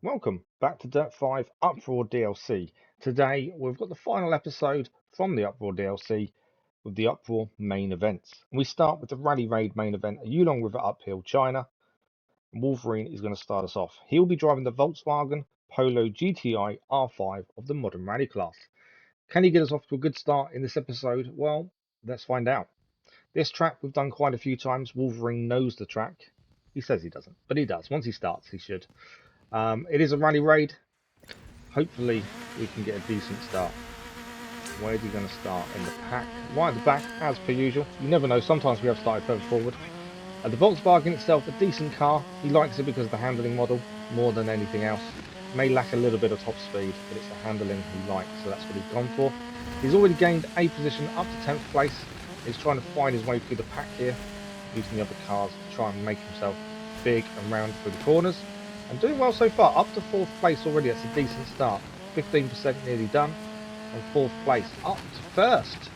Welcome back to Dirt 5 UpRoar DLC. Today we've got the final episode from the UpRoar DLC with the UpRoar Main Events. We start with the Rally Raid Main Event at Yulong River Uphill, China. Wolverine is going to start us off. He'll be driving the Volkswagen Polo GTI R5 of the modern rally class. Can he get us off to a good start in this episode? Well, let's find out. This track we've done quite a few times. Wolverine knows the track. He says he doesn't, but he does. Once he starts, he should. It is a rally raid. Hopefully we can get a decent start. Where's he going to start? In the pack? Right at the back, as per usual. You never know, sometimes we have started further forward. The Volkswagen itself, a decent car. He likes it because of the handling model, more than anything else. May lack a little bit of top speed, but it's the handling he likes, so that's what he's gone for. He's already gained a position up to 10th place. He's trying to find his way through the pack here, using the other cars to try and make himself big and round through the corners. And doing well so far, up to 4th place already. That's a decent start. 15% nearly done, and 4th place up to 1st.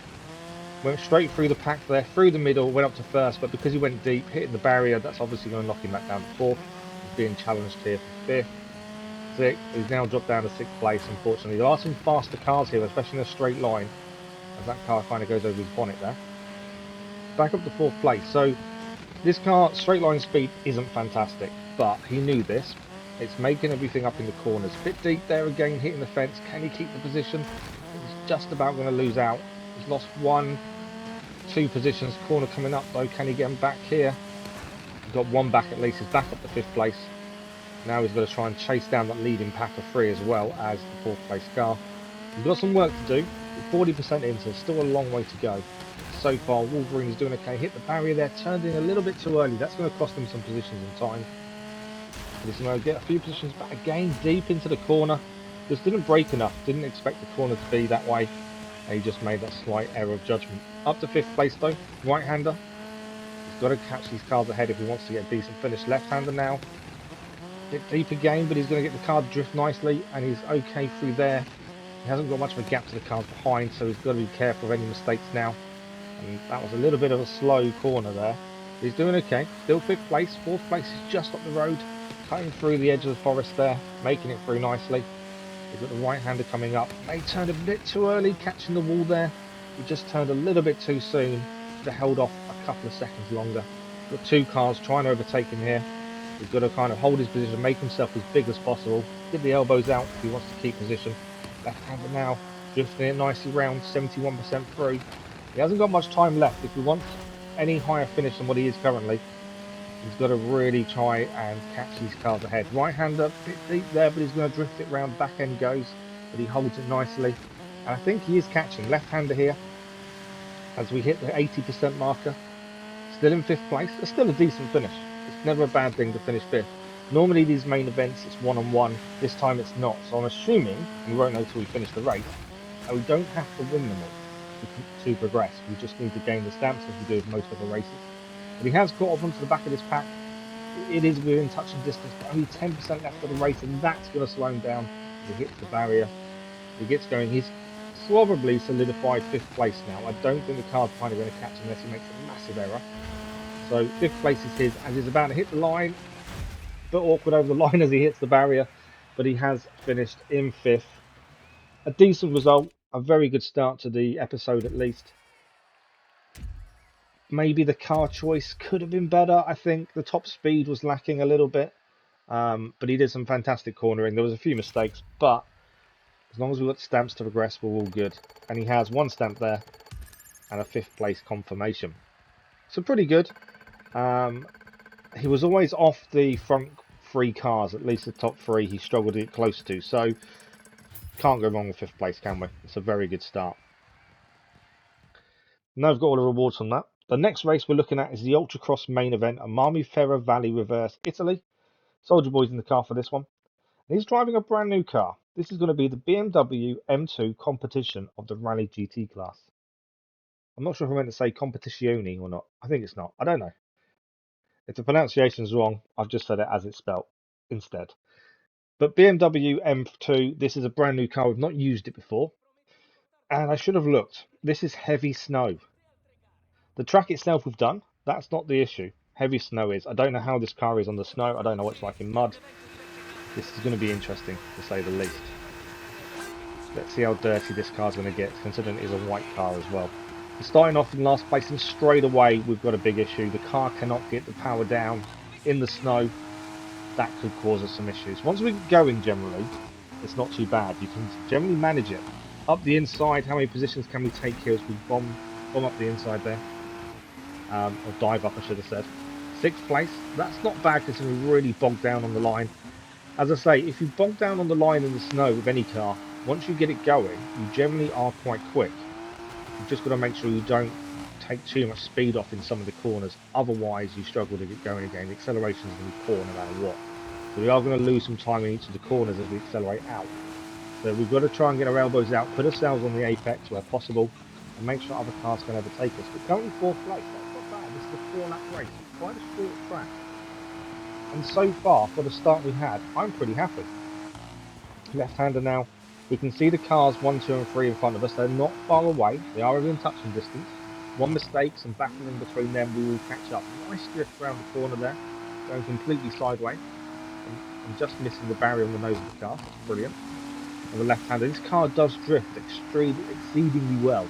Went straight through the pack there, through the middle, went up to 1st, but because he went deep, hitting the barrier, that's obviously going to knock him back down to 4th. He's being challenged here for 5th. 6th. He's now dropped down to 6th place, unfortunately. There are some faster cars here, especially in a straight line, as that car kind of goes over his bonnet there. Back up to 4th place. So this car, straight line speed isn't fantastic, but he knew this. It's making everything up in the corners. Bit deep there again, hitting the fence. Can he keep the position? He's just about going to lose out. He's lost 2 positions. Corner coming up though. Can he get him back here? He's got 1 back at least. He's back up to 5th place. Now he's got to try and chase down that leading pack of 3 as well as the 4th place car. He's got some work to do. 40% in, so still a long way to go. So far, Wolverine is doing okay. Hit the barrier there, turned in a little bit too early. That's going to cost him some positions in time. But he's going to get a few positions back again, deep into the corner. Just didn't brake enough. Didn't expect the corner to be that way. And he just made that slight error of judgment. Up to 5th place though, right-hander. He's got to catch these cars ahead if he wants to get a decent finish. Left-hander now. Bit deep again, but he's going to get the car to drift nicely, and he's okay through there. He hasn't got much of a gap to the cars behind, so he's got to be careful of any mistakes now. And that was a little bit of a slow corner there. He's doing okay. Still 5th place. 4th place is just up the road. Cutting through the edge of the forest there. Making it through nicely. He's got the right-hander coming up. They turned a bit too early, catching the wall there. He just turned a little bit too soon. Should have held off a couple of seconds longer. Got 2 cars trying to overtake him here. He's got to kind of hold his position, make himself as big as possible. Get the elbows out if he wants to keep position. Left-hander now. Drifting it nicely round. 71% through. He hasn't got much time left. If he wants any higher finish than what he is currently, he's got to really try and catch these cars ahead. Right-hander, bit deep there, but he's going to drift it round. Back end goes, but he holds it nicely. And I think he is catching. Left-hander here, as we hit the 80% marker. Still in 5th place. It's still a decent finish. It's never a bad thing to finish 5th. Normally these main events, it's one-on-one. This time it's not. So I'm assuming, we won't know until we finish the race, that we don't have to win them all to progress. We just need to gain the stamps as we do with most other races. But he has caught up onto the back of this pack. It is within touching distance, but only 10% left of the race, and that's going to slow him down. He hits the barrier. He gets going. He's probably solidified 5th place now. I don't think the car's kind of going to catch him unless he makes a massive error. So 5th place is his, and he's about to hit the line. A bit awkward over the line as he hits the barrier, but he has finished in 5th. A decent result. A very good start to the episode at least. Maybe the car choice could have been better. I think the top speed was lacking a little bit. But he did some fantastic cornering. There was a few mistakes, but as long as we've got stamps to progress, we're all good. And he has 1 stamp there and a 5th place confirmation. So pretty good. He was always off the front 3 cars, at least the top 3 he struggled to get close to. So can't go wrong with 5th place, can we? It's a very good start. Now I've got all the rewards from that. The next race we're looking at is the Ultracross Main Event at Marmifera Valley Reverse, Italy. Soldierboy's in the car for this one. And he's driving a brand new car. This is going to be the BMW M2 Competition of the Rally GT class. I'm not sure if I meant to say Competizione or not. I think it's not. I don't know. If the pronunciation's wrong, I've just said it as it's spelt instead. But BMW M2, this is a brand new car. We've not used it before. And I should have looked. This is heavy snow. The track itself we've done. That's not the issue. Heavy snow is. I don't know how this car is on the snow. I don't know what it's like in mud. This is going to be interesting, to say the least. Let's see how dirty this car's going to get, considering it is a white car as well. We're starting off in last place, and straight away we've got a big issue. The car cannot get the power down in the snow. That could cause us some issues. Once we get going, generally, it's not too bad. You can generally manage it. Up the inside, how many positions can we take here as we bomb up the inside there? Or dive up, I should have said. 6th place. That's not bad because we really bogged down on the line. As I say, if you bog down on the line in the snow with any car, once you get it going, you generally are quite quick. You've just got to make sure you don't take too much speed off in some of the corners. Otherwise, you struggle to get going again. The acceleration is going to be poor no matter what. So we are going to lose some time in each of the corners as we accelerate out. So we've got to try and get our elbows out, put ourselves on the apex where possible, and make sure other cars can overtake us. But currently 4th place, that's not bad. This is a 4-lap race. It's quite a short track. And so far, for the start we had, I'm pretty happy. Left-hander now. We can see the cars 1, 2 and 3 in front of us. They're not far away. They are within touching distance. One mistake, some battling between them, we will catch up. Nice drift around the corner there. Going completely sideways. I'm just missing the barrier on the nose of the car. That's brilliant. On the left-hander, this car does drift exceedingly well.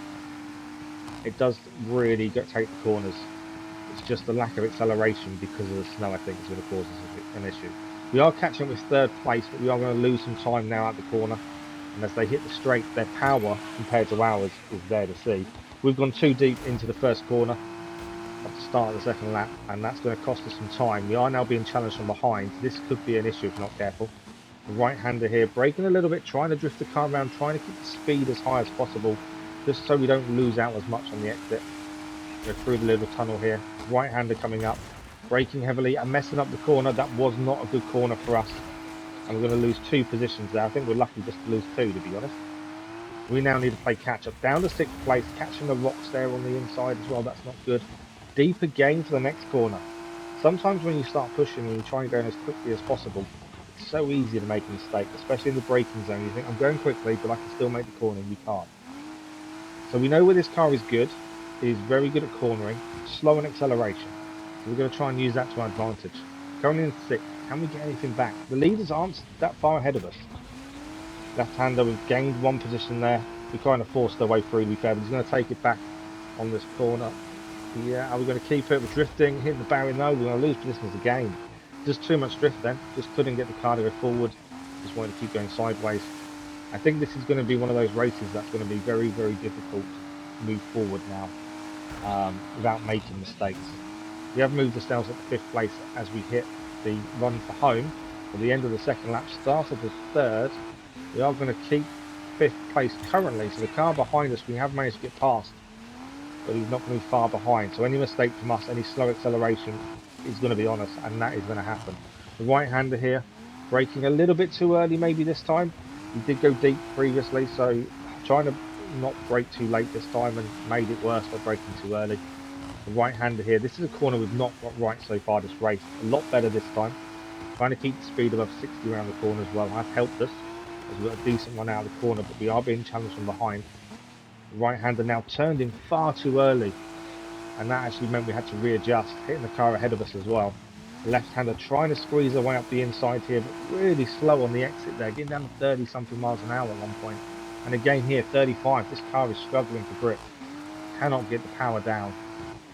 It does really take the corners. It's just the lack of acceleration because of the snow, I think, is going to cause us an issue. We are catching up with 3rd place, but we are going to lose some time now at the corner. And as they hit the straight, their power compared to ours is there to see. We've gone too deep into the first corner at the start of the 2nd lap, and that's going to cost us some time. We are now being challenged from behind. This could be an issue if not careful. The right-hander here, braking a little bit, trying to drift the car around, trying to keep the speed as high as possible, just so we don't lose out as much on the exit. Go through the little tunnel here. Right-hander coming up, braking heavily and messing up the corner. That was not a good corner for us, and we're going to lose 2 positions there. I think we're lucky just to lose 2, to be honest. We now need to play catch-up. Down to 6th place, catching the rocks there on the inside as well. That's not good. Deep again for the next corner. Sometimes when you start pushing and you try and go as quickly as possible, it's so easy to make a mistake, especially in the braking zone. You think, I'm going quickly, but I can still make the corner, and you can't. So we know where this car is good. It is very good at cornering, slow in acceleration. So we're going to try and use that to our advantage. Going in 6th, can we get anything back? The leaders aren't that far ahead of us. Left-hander, we've gained 1 position there. We kind of forced our way through, to be fair, but he's going to take it back on this corner. Yeah, are we going to keep it? We're drifting, hitting the barrier. No, we're going to lose positions again. Just too much drift then. Just couldn't get the car to go forward. Just wanted to keep going sideways. I think this is going to be one of those races that's going to be very, very difficult to move forward now without making mistakes. We have moved ourselves up to 5th place as we hit the run for home. At the end of the 2nd lap, start of the 3rd, we are going to keep 5th place currently. So the car behind us, we have managed to get past, but he's not going to be far behind. So any mistake from us, any slow acceleration is going to be on us, and that is going to happen. The right-hander here, braking a little bit too early maybe this time. He did go deep previously, so trying to not brake too late this time and made it worse by braking too early. The right-hander here, this is a corner we've not got right so far this race. A lot better this time. Trying to keep the speed above 60 around the corner as well has helped us, as we've got a decent run out of the corner, but we are being challenged from behind. The right-hander now turned in far too early, and that actually meant we had to readjust, hitting the car ahead of us as well. The left-hander trying to squeeze their way up the inside here, but really slow on the exit there, getting down to 30 something miles an hour at one point. And again here, 35, this car is struggling for grip. Cannot get the power down,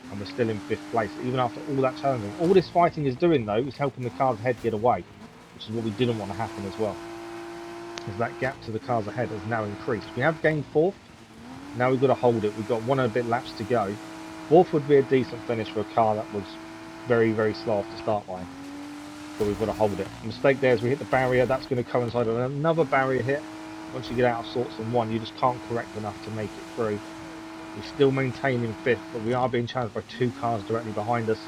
and we're still in 5th place, even after all that challenging. All this fighting is doing though, is helping the cars ahead get away, which is what we didn't want to happen as well. As that gap to the cars ahead has now increased. We have gained 4th, now we've got to hold it. We've got 1 and a bit laps to go. 4th would be a decent finish for a car that was very, very slow off the start line. But we've got to hold it. The mistake there is we hit the barrier. That's going to coincide with another barrier hit. Once you get out of sorts on one, you just can't correct enough to make it through. We're still maintaining 5th, but we are being challenged by 2 cars directly behind us.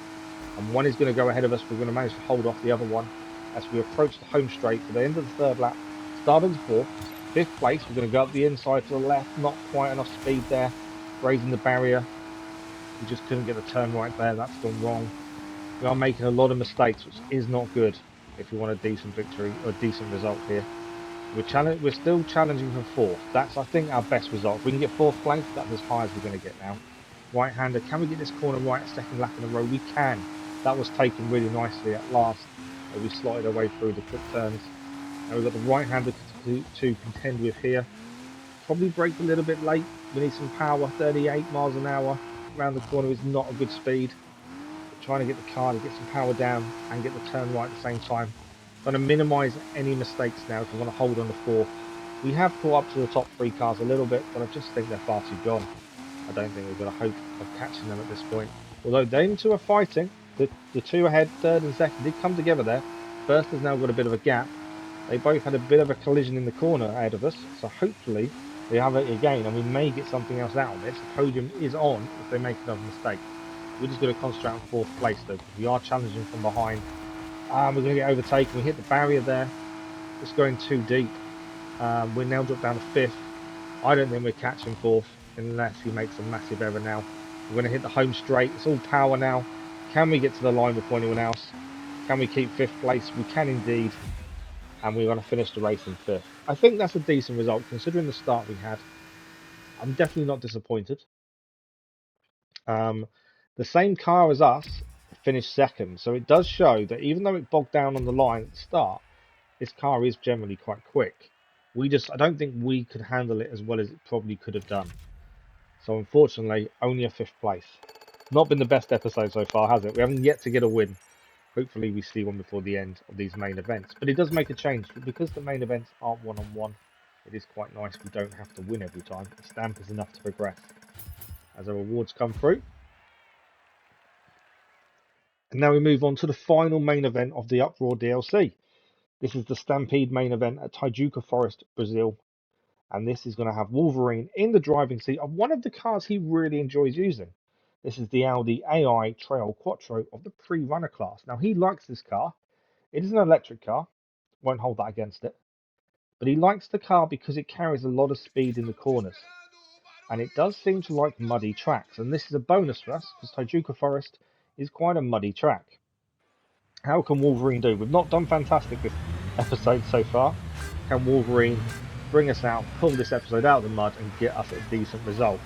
And one is going to go ahead of us. We're going to manage to hold off the other one as we approach the home straight for the end of the 3rd lap. Starting 4th, 5th place. We're going to go up the inside to the left. Not quite enough speed there. Grazing the barrier. We just couldn't get the turn right there. That's gone wrong. We are making a lot of mistakes, which is not good if we want a decent victory or a decent result here. We're still challenging for 4th. That's, I think, our best result. If we can get 4th place, that's as high as we're going to get now. Right-hander, can we get this corner right, 2nd lap in a row? We can. That was taken really nicely at last. We slotted our way through the quick turns. Now we've got the right-hander to contend with here. Probably braked a little bit late. We need some power. 38 miles an hour around the corner is not a good speed. But trying to get the car to get some power down and get the turn right at the same time. Going to minimise any mistakes now if we want to hold on the fourth. We have caught up to the top three cars a little bit, but I just think they're far too gone. I don't think we've got a hope of catching them at this point. Although them two are fighting, the two ahead, third and second, did come together there. First has now got a bit of a gap. They both had a bit of a collision in the corner ahead of us, so hopefully they have it again and we may get something else out of this. The podium is on if they make another mistake. We're just going to concentrate on fourth place though, because we are challenging from behind. We're going to get overtaken. We hit the barrier there. It's going too deep. We're now dropped down to fifth. I don't think we're catching fourth unless he makes a massive error now. We're going to hit the home straight. It's all power now. Can we get to the line before anyone else? Can we keep fifth place? We can indeed. And we're going to finish the race in fifth. I think that's a decent result considering the start we had. I'm definitely not disappointed. The same car as us finished second, so it does show that even though it bogged down on the line at the start, this car is generally quite quick. I don't think we could handle it as well as it probably could have done. So unfortunately, only a fifth place. Not been the best episode so far, has it? We haven't yet to get a win. Hopefully we see one before the end of these main events. But it does make a change. Because the main events aren't one-on-one, it is quite nice we don't have to win every time. The stamp is enough to progress. As our rewards come through. And now we move on to the final main event of the UpRoar DLC. This is the Stampede Main Event at Tijuca Forest, Brazil. And this is going to have Wolverine in the driving seat of one of the cars he really enjoys using. This is the Audi AI Trail Quattro of the pre-runner class. Now, he likes this car. It is an electric car. Won't hold that against it. But he likes the car because it carries a lot of speed in the corners. And it does seem to like muddy tracks. And this is a bonus for us because Tijuca Forest is quite a muddy track. How can Wolverine do? We've not done fantastic this episode so far. Can Wolverine bring us out, pull this episode out of the mud and get us a decent result?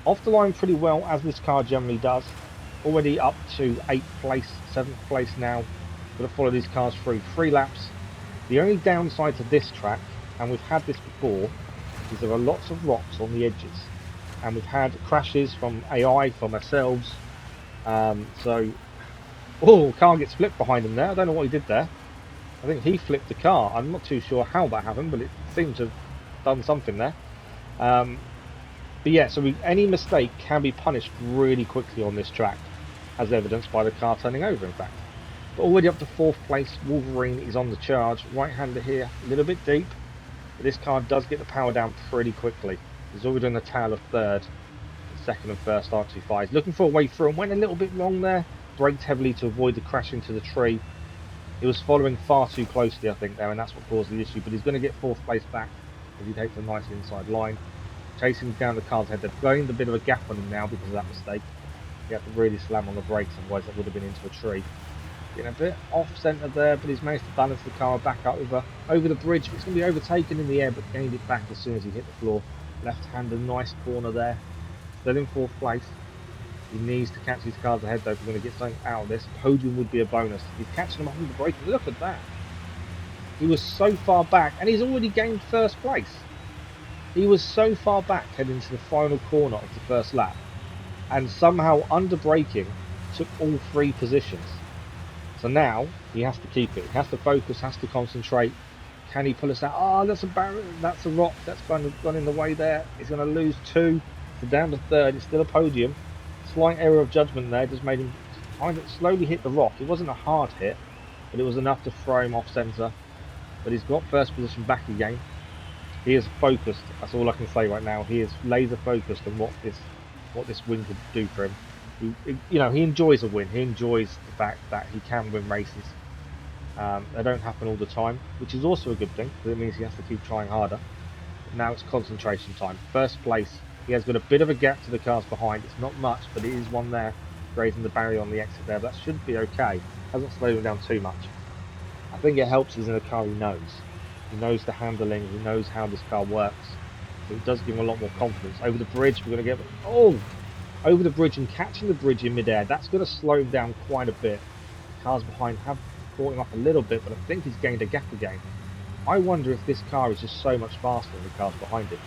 Off the line pretty well, as this car generally does. Already up to 8th place, 7th place now. Going to follow these cars through 3 laps. The only downside to this track, and we've had this before, is there are lots of rocks on the edges. And we've had crashes from AI, from ourselves. Oh, car gets flipped behind him there. I don't know what he did there. I think he flipped the car. I'm not too sure how that happened, but it seemed to have done something there. But yeah, so any mistake can be punished really quickly on this track, as evidenced by the car turning over, in fact. But already up to 4th place, Wolverine is on the charge. Right-hander here, a little bit deep. But this car does get the power down pretty quickly. He's already on the tail of 3rd. Second and first R25. Looking for a way through and went a little bit wrong there. Braked heavily to avoid the crash into the tree. He was following far too closely, I think, there, and that's what caused the issue. But he's going to get 4th place back as he takes a nice inside line. Chasing down the car's head. They're going a bit of a gap on him now because of that mistake. He had to really slam on the brakes, otherwise that would have been into a tree. Getting a bit off centre there, but he's managed to balance the car back up over the bridge. It's going to be overtaken in the air, but gained it back as soon as he hit the floor. Left-hander, nice corner there. Still in 4th place. He needs to catch these cars ahead though if we're going to get something out of this. Podium would be a bonus. He's catching them up on the brake. Look at that. He was so far back and he's already gained 1st place. He was so far back heading to the final corner of the first lap and somehow under braking took all 3 positions. So now he has to keep it. He has to focus, has to concentrate. Can he pull us out? Oh, that's a barrier. That's a rock. That's gone in the way there. He's going to lose 2. So down to 3rd. It's still a podium. Slight error of judgment there. Just made him kind of slowly hit the rock. It wasn't a hard hit, but it was enough to throw him off centre. But he's got 1st position back again. He is focused. That's all I can say right now. He is laser focused on what this win could do for him. He enjoys a win. He enjoys the fact that he can win races. They don't happen all the time, which is also a good thing because it means he has to keep trying harder. But now it's concentration time. 1st place. He has got a bit of a gap to the cars behind. It's not much, but it is one there, grazing the barrier on the exit there. That should be okay. Hasn't slowed him down too much. I think it helps he's in a car he knows. He knows the handling. He knows how this car works. So it does give him a lot more confidence. Over the bridge, we're going to get... Oh! Over the bridge and catching the bridge in midair. That's going to slow him down quite a bit. The cars behind have caught him up a little bit, but I think he's gained a gap again. I wonder if this car is just so much faster than the cars behind it,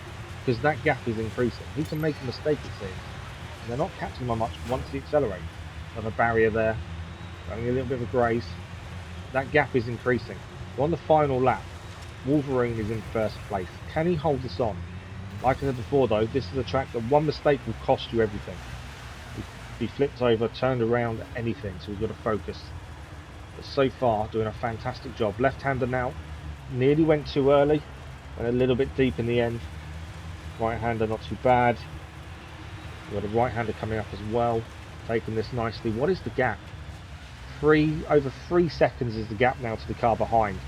because that gap is increasing. He can make a mistake, it seems, and they're not catching him much once he accelerates. Another barrier there, only a little bit of a graze. That gap is increasing. We're on the final lap. Wolverine is in first place. Can he hold this on? Like I said before, though, this is a track that one mistake will cost you everything. Be flipped over, turned around, anything. So we've got to focus. But so far, doing a fantastic job. Left-hander now. Nearly went too early. Went a little bit deep in the end. Right-hander not too bad. We've got a right-hander coming up as well. Taking this nicely. What is the gap? Over 3 seconds is the gap now to the car behind.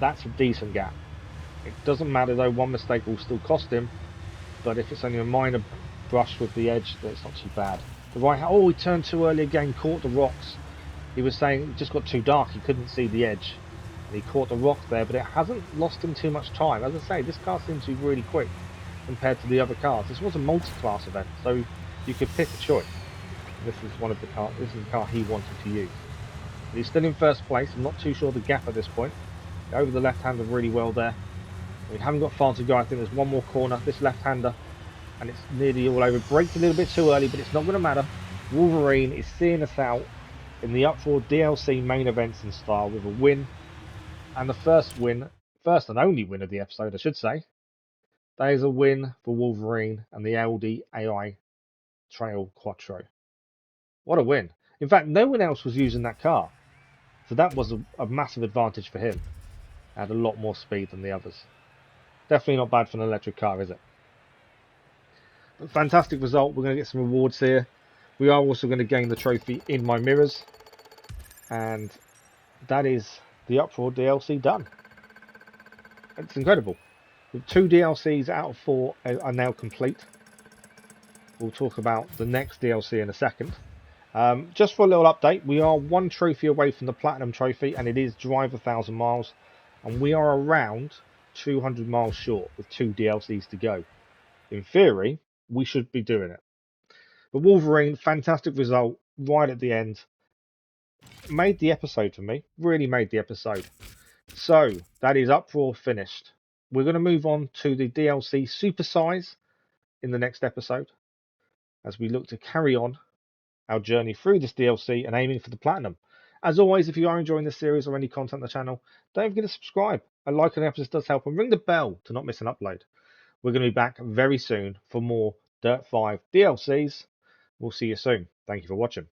That's a decent gap. It doesn't matter though, one mistake will still cost him, but if it's only a minor brush with the edge, that's not too bad. The right, oh, he turned too early again, caught the rocks. He was saying it just got too dark, he couldn't see the edge, and he caught the rock there, but it hasn't lost him too much time. As I say, this car seems to be really quick compared to the other cars. This was a multi-class event, so you could pick a choice. This is one of the cars. This is the car he wanted to use. But he's still in first place. I'm not too sure the gap at this point. Over the left-hander really well there. We haven't got far to go. I think there's one more corner. This left-hander, and it's nearly all over. Braked a little bit too early, but it's not going to matter. Wolverine is seeing us out in the UpRoar DLC main events in style with a win, and the first and only win of the episode, I should say. That is a win for Wolverine and the Audi AI Trail Quattro. What a win! In fact, no one else was using that car, so that was a massive advantage for him. Had a lot more speed than the others. Definitely not bad for an electric car, is it? But fantastic result. We're going to get some rewards here. We are also going to gain the trophy in my mirrors. And that is the UpRoar DLC done. It's incredible. The 2 DLCs out of 4 are now complete. We'll talk about the next DLC in a second. Just for a little update, we are 1 trophy away from the Platinum Trophy, and it is drive 1,000 miles. And we are around 200 miles short with 2 DLCs to go. In theory, we should be doing it. But Wolverine, fantastic result right at the end. Made the episode for me. Really made the episode. So, that is UpRoar finished. We're going to move on to the DLC Supersize in the next episode, as we look to carry on our journey through this DLC and aiming for the Platinum. As always, if you are enjoying this series or any content on the channel, don't forget to subscribe. A like on the episode does help, and ring the bell to not miss an upload. We're going to be back very soon for more Dirt 5 DLCs. We'll see you soon. Thank you for watching.